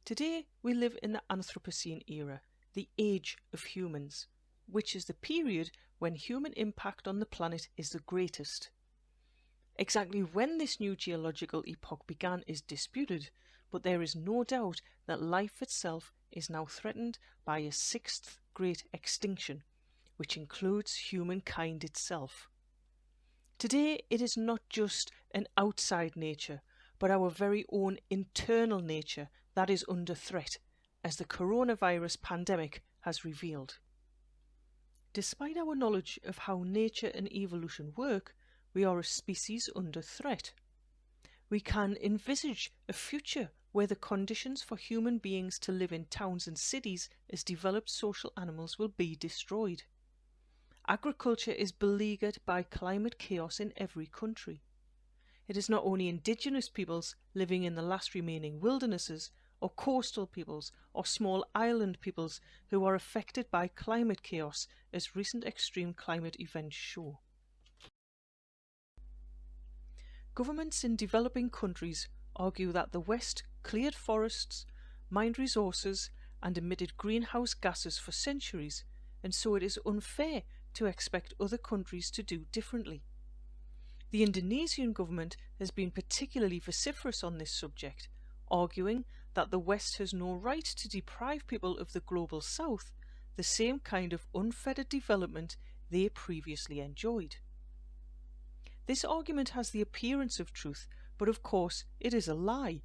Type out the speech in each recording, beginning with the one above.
Today we live in the Anthropocene era, the age of humans, which is the period when human impact on the planet is the greatest. Exactly when this new geological epoch began is disputed, but there is no doubt that life itself is now threatened by a sixth great extinction, which includes humankind itself. Today it is not just an outside nature, but our very own internal nature that is under threat, as the coronavirus pandemic has revealed. Despite our knowledge of how nature and evolution work, we are a species under threat. We can envisage a future where the conditions for human beings to live in towns and cities as developed social animals will be destroyed. Agriculture is beleaguered by climate chaos in every country. It is not only indigenous peoples living in the last remaining wildernesses, or coastal peoples, or small island peoples who are affected by climate chaos, as recent extreme climate events show. Governments in developing countries argue that the West cleared forests, mined resources, and emitted greenhouse gases for centuries, and so it is unfair to expect other countries to do differently. The Indonesian government has been particularly vociferous on this subject, arguing that the West has no right to deprive people of the global South the same kind of unfettered development they previously enjoyed. This argument has the appearance of truth, but of course it is a lie,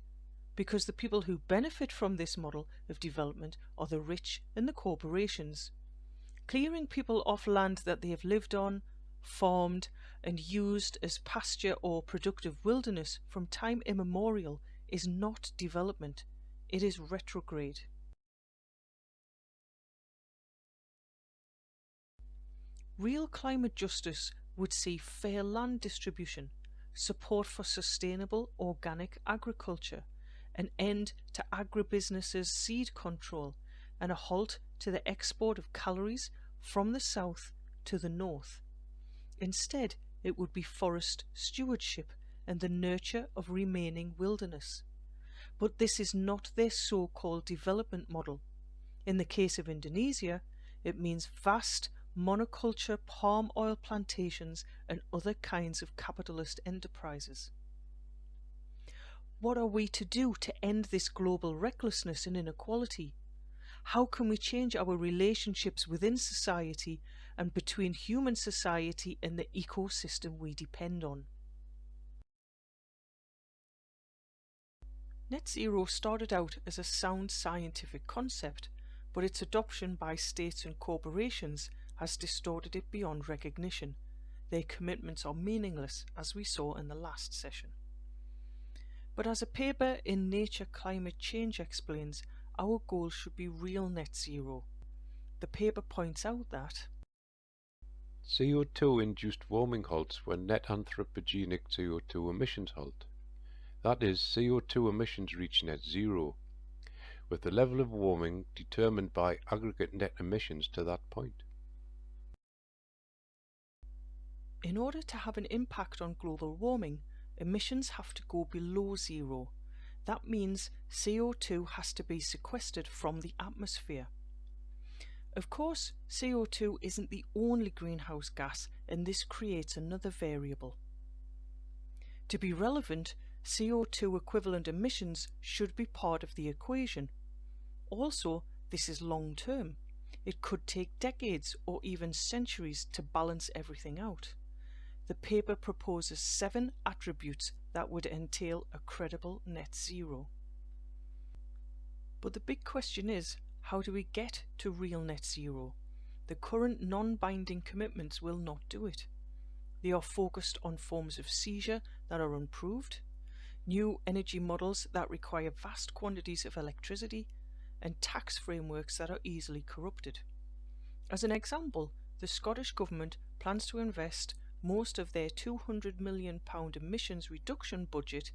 because the people who benefit from this model of development are the rich and the corporations. Clearing people off land that they have lived on, farmed, and used as pasture or productive wilderness from time immemorial is not development, it is retrograde. Real climate justice would see fair land distribution, support for sustainable organic agriculture, an end to agribusinesses' seed control, and a halt to the export of calories from the south to the north. Instead, it would be forest stewardship and the nurture of remaining wilderness. But this is not their so-called development model. In the case of Indonesia, it means vast monoculture palm oil plantations and other kinds of capitalist enterprises. What are we to do to end this global recklessness and inequality? How can we change our relationships within society and between human society and the ecosystem we depend on? Net zero started out as a sound scientific concept, but its adoption by states and corporations has distorted it beyond recognition. Their commitments are meaningless, as we saw in the last session. But as a paper in Nature Climate Change explains, our goal should be real net zero. The paper points out that CO2-induced warming halts when net anthropogenic CO2 emissions halt. That is, CO2 emissions reach net zero, with the level of warming determined by aggregate net emissions to that point. in order to have an impact on global warming, emissions have to go below zero. That means CO2 has to be sequestered from the atmosphere. Of course, CO2 isn't the only greenhouse gas, and this creates another variable. To be relevant, CO2 equivalent emissions should be part of the equation. Also, this is long term. It could take decades or even centuries to balance everything out. The paper proposes 7 attributes that would entail a credible net zero. But the big question is, how do we get to real net zero? The current non-binding commitments will not do it. They are focused on forms of seizure that are unproved, new energy models that require vast quantities of electricity, and tax frameworks that are easily corrupted. As an example, the Scottish Government plans to invest most of their £200 million emissions reduction budget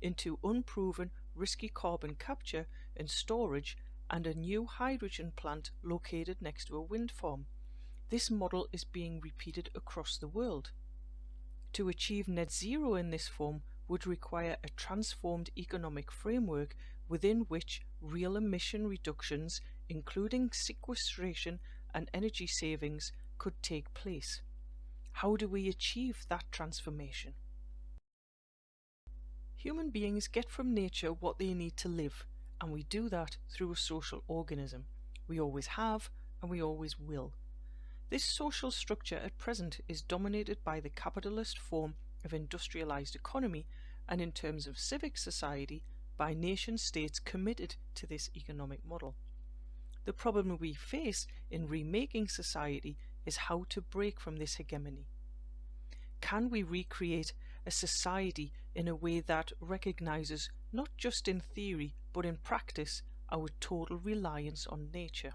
into unproven risky carbon capture and storage and a new hydrogen plant located next to a wind farm. This model is being repeated across the world. To achieve net zero in this form would require a transformed economic framework within which real emission reductions, including sequestration and energy savings, could take place. How do we achieve that transformation? Human beings get from nature what they need to live, and we do that through a social organism. We always have, and we always will. This social structure at present is dominated by the capitalist form of industrialized economy, and in terms of civic society, by nation states committed to this economic model. The problem we face in remaking society is how to break from this hegemony. Can we recreate a society in a way that recognizes, not just in theory but in practice, our total reliance on nature?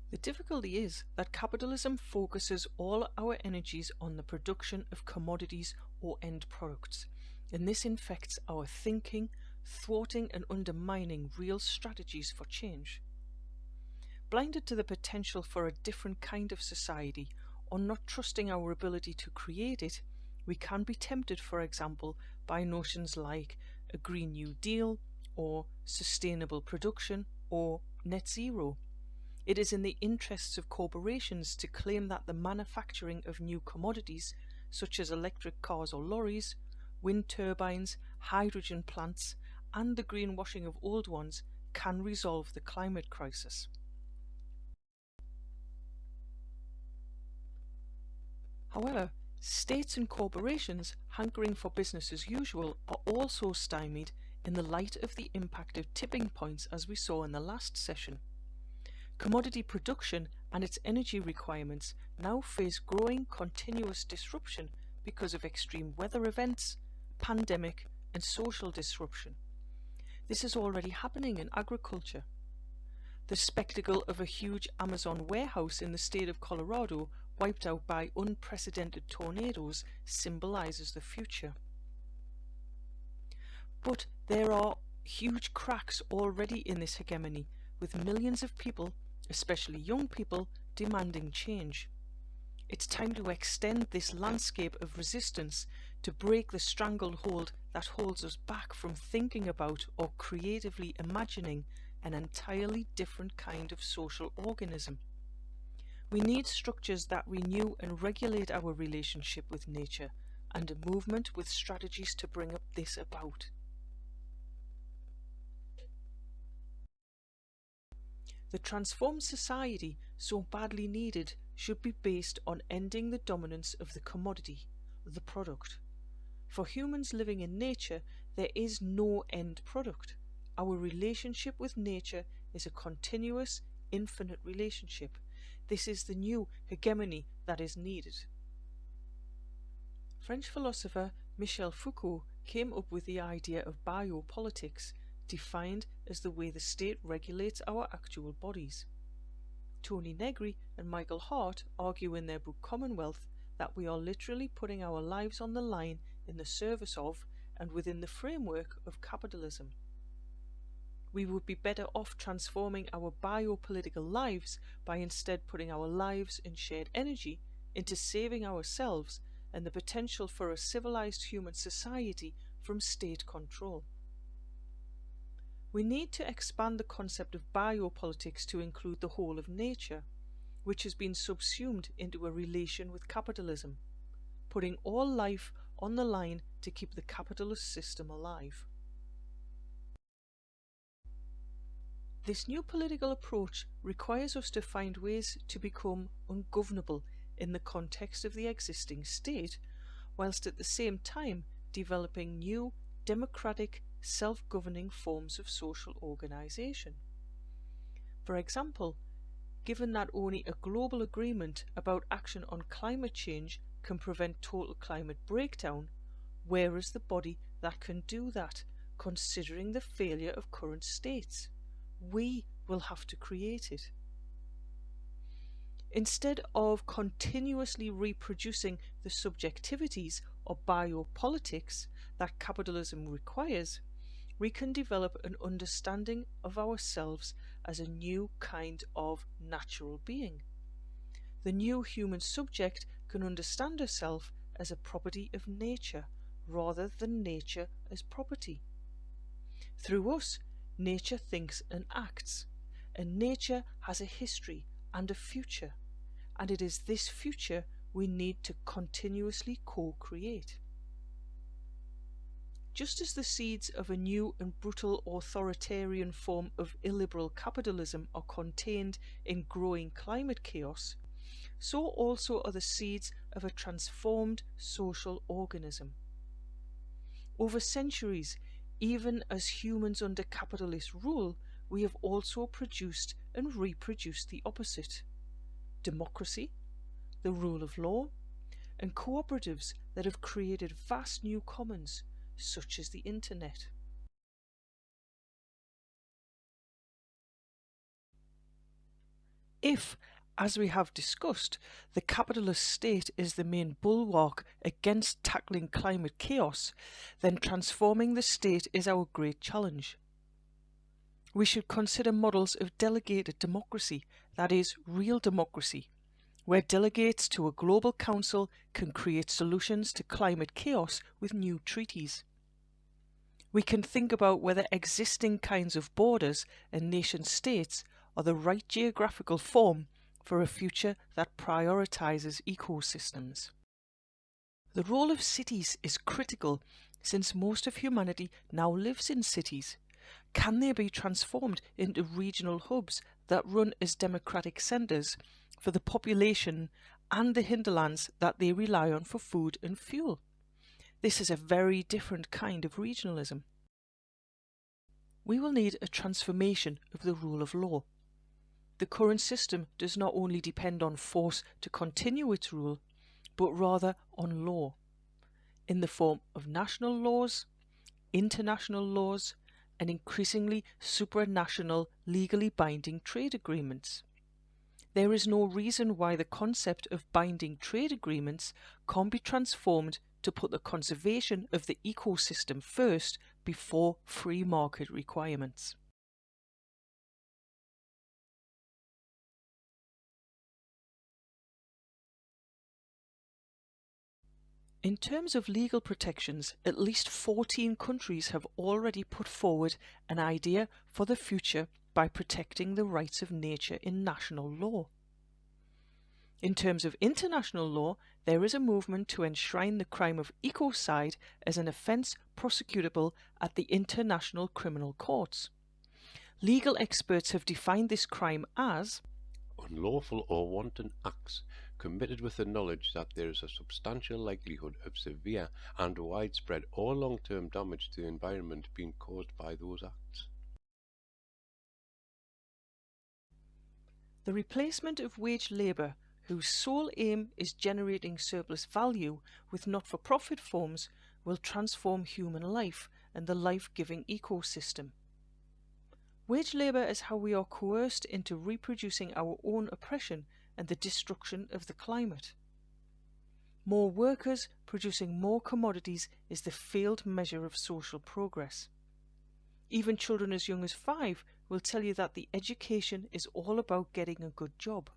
The difficulty is that capitalism focuses all our energies on the production of commodities or end products, and this infects our thinking, thwarting and undermining real strategies for change. Blinded to the potential for a different kind of society, or not trusting our ability to create it, we can be tempted, for example, by notions like a Green New Deal, or sustainable production, or net zero. It is in the interests of corporations to claim that the manufacturing of new commodities, such as electric cars or lorries, wind turbines, hydrogen plants, and the greenwashing of old ones, can resolve the climate crisis. However, states and corporations hankering for business as usual are also stymied in the light of the impact of tipping points, as we saw in the last session. Commodity production and its energy requirements now face growing continuous disruption because of extreme weather events, pandemic, and social disruption. This is already happening in agriculture. The spectacle of a huge Amazon warehouse in the state of Colorado wiped out by unprecedented tornadoes symbolizes the future. But there are huge cracks already in this hegemony, with millions of people, especially young people, demanding change. It's time to extend this landscape of resistance to break the stranglehold that holds us back from thinking about or creatively imagining an entirely different kind of social organism. We need structures that renew and regulate our relationship with nature, and a movement with strategies to bring this about. The transformed society so badly needed should be based on ending the dominance of the commodity, the product. For humans living in nature, there is no end product. Our relationship with nature is a continuous, infinite relationship. This is the new hegemony that is needed. French philosopher Michel Foucault came up with the idea of biopolitics, defined as the way the state regulates our actual bodies. Tony Negri and Michael Hart argue in their book Commonwealth that we are literally putting our lives on the line in the service of and within the framework of capitalism. We would be better off transforming our biopolitical lives by instead putting our lives and shared energy into saving ourselves and the potential for a civilized human society from state control. We need to expand the concept of biopolitics to include the whole of nature, which has been subsumed into a relation with capitalism, putting all life on the line to keep the capitalist system alive. This new political approach requires us to find ways to become ungovernable in the context of the existing state, whilst at the same time developing new democratic, self-governing forms of social organisation. For example, given that only a global agreement about action on climate change can prevent total climate breakdown, where is the body that can do that, considering the failure of current states? We will have to create it. Instead of continuously reproducing the subjectivities or biopolitics that capitalism requires, we can develop an understanding of ourselves as a new kind of natural being. The new human subject can understand herself as a property of nature rather than nature as property. Through us, nature thinks and acts, and nature has a history and a future, and it is this future we need to continuously co-create. Just as the seeds of a new and brutal authoritarian form of illiberal capitalism are contained in growing climate chaos, so also are the seeds of a transformed social organism. Over centuries, even as humans under capitalist rule, we have also produced and reproduced the opposite: democracy, the rule of law, and cooperatives that have created vast new commons, such as the internet. If, as we have discussed, the capitalist state is the main bulwark against tackling climate chaos, then transforming the state is our great challenge. We should consider models of delegated democracy, that is, real democracy, where delegates to a global council can create solutions to climate chaos with new treaties. We can think about whether existing kinds of borders and nation states are the right geographical form for a future that prioritizes ecosystems. The role of cities is critical, since most of humanity now lives in cities. Can they be transformed into regional hubs that run as democratic centres for the population and the hinterlands that they rely on for food and fuel? This is a very different kind of regionalism. We will need a transformation of the rule of law. The current system does not only depend on force to continue its rule, but rather on law, in the form of national laws, international laws, and increasingly supranational legally binding trade agreements. There is no reason why the concept of binding trade agreements can't be transformed to put the conservation of the ecosystem first before free market requirements. In terms of legal protections, at least 14 countries have already put forward an idea for the future by protecting the rights of nature in national law. In terms of international law, there is a movement to enshrine the crime of ecocide as an offence prosecutable at the international criminal courts. Legal experts have defined this crime as unlawful or wanton acts committed with the knowledge that there is a substantial likelihood of severe and widespread or long-term damage to the environment being caused by those acts. the replacement of wage labour, whose sole aim is generating surplus value with not-for-profit forms, will transform human life and the life-giving ecosystem. Wage labour is how we are coerced into reproducing our own oppression and the destruction of the climate. More workers producing more commodities is the failed measure of social progress. Even children as young as 5 will tell you that the education is all about getting a good job.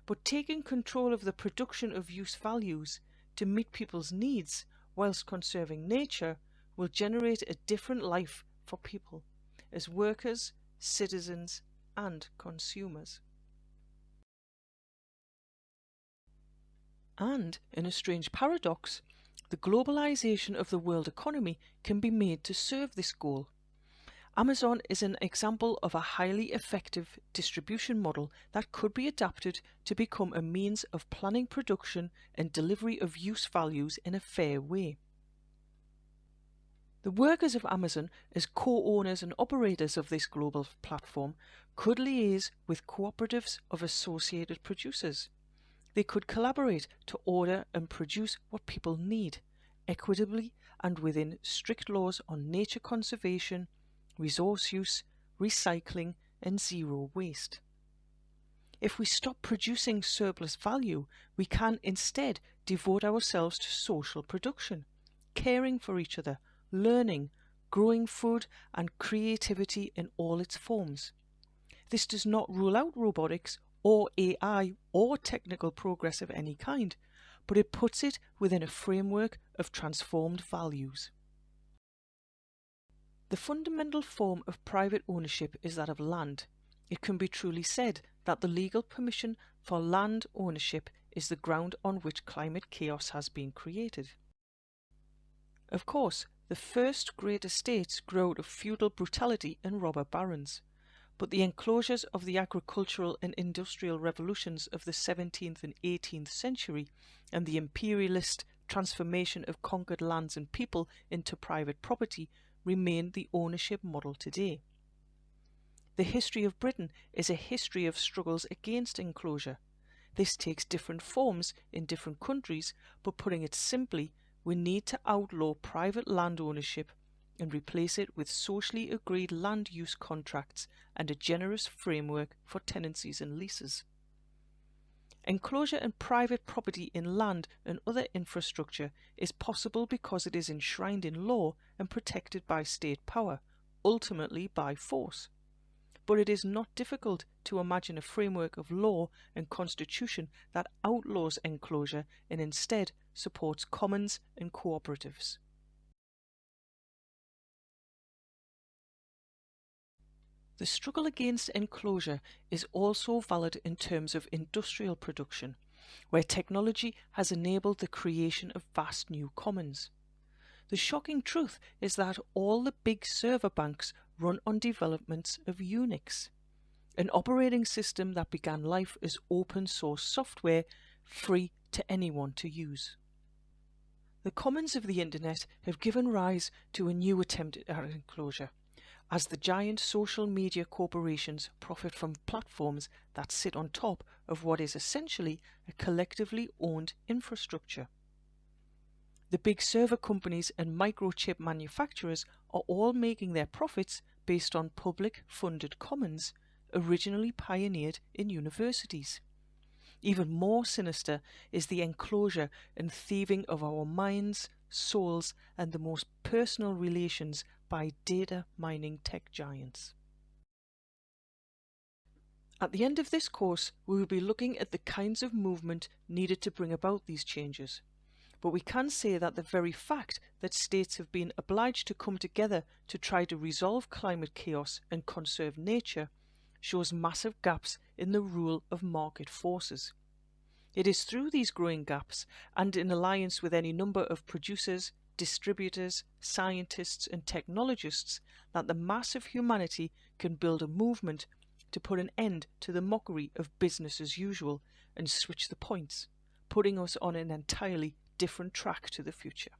But taking control of the production of use values to meet people's needs whilst conserving nature will generate a different life for people as workers, citizens and consumers. And, in a strange paradox, the globalization of the world economy can be made to serve this goal. Amazon is an example of a highly effective distribution model that could be adapted to become a means of planning production and delivery of use values in a fair way. The workers of Amazon, as co-owners and operators of this global platform, could liaise with cooperatives of associated producers. They could collaborate to order and produce what people need, equitably and within strict laws on nature conservation, resource use, recycling and zero waste. If we stop producing surplus value, we can instead devote ourselves to social production, caring for each other, learning, growing food and creativity in all its forms. This does not rule out robotics or AI or technical progress of any kind, but it puts it within a framework of transformed values. The fundamental form of private ownership is that of land. It can be truly said that the legal permission for land ownership is the ground on which climate chaos has been created. Of course, the first great estates grew out of feudal brutality and robber barons, but the enclosures of the agricultural and industrial revolutions of the 17th and 18th century and the imperialist transformation of conquered lands and people into private property remain the ownership model today. The history of Britain is a history of struggles against enclosure. This takes different forms in different countries, but putting it simply, we need to outlaw private land ownership and replace it with socially agreed land use contracts and a generous framework for tenancies and leases. Enclosure and private property in land and other infrastructure is possible because it is enshrined in law and protected by state power, ultimately by force. But it is not difficult to imagine a framework of law and constitution that outlaws enclosure and instead supports commons and cooperatives. The struggle against enclosure is also valid in terms of industrial production, where technology has enabled the creation of vast new commons. The shocking truth is that all the big server banks run on developments of Unix, an operating system that began life as open source software free to anyone to use. The commons of the internet have given rise to a new attempt at enclosure, as the giant social media corporations profit from platforms that sit on top of what is essentially a collectively owned infrastructure. The big server companies and microchip manufacturers are all making their profits based on public funded commons originally pioneered in universities. Even more sinister is the enclosure and thieving of our minds, souls, and the most personal relations by data mining tech giants. At the end of this course, we will be looking at the kinds of movement needed to bring about these changes. But we can say that the very fact that states have been obliged to come together to try to resolve climate chaos and conserve nature shows massive gaps in the rule of market forces. It is through these growing gaps, and in alliance with any number of producers, distributors, scientists and technologists, that the mass of humanity can build a movement to put an end to the mockery of business as usual and switch the points, putting us on an entirely different track to the future.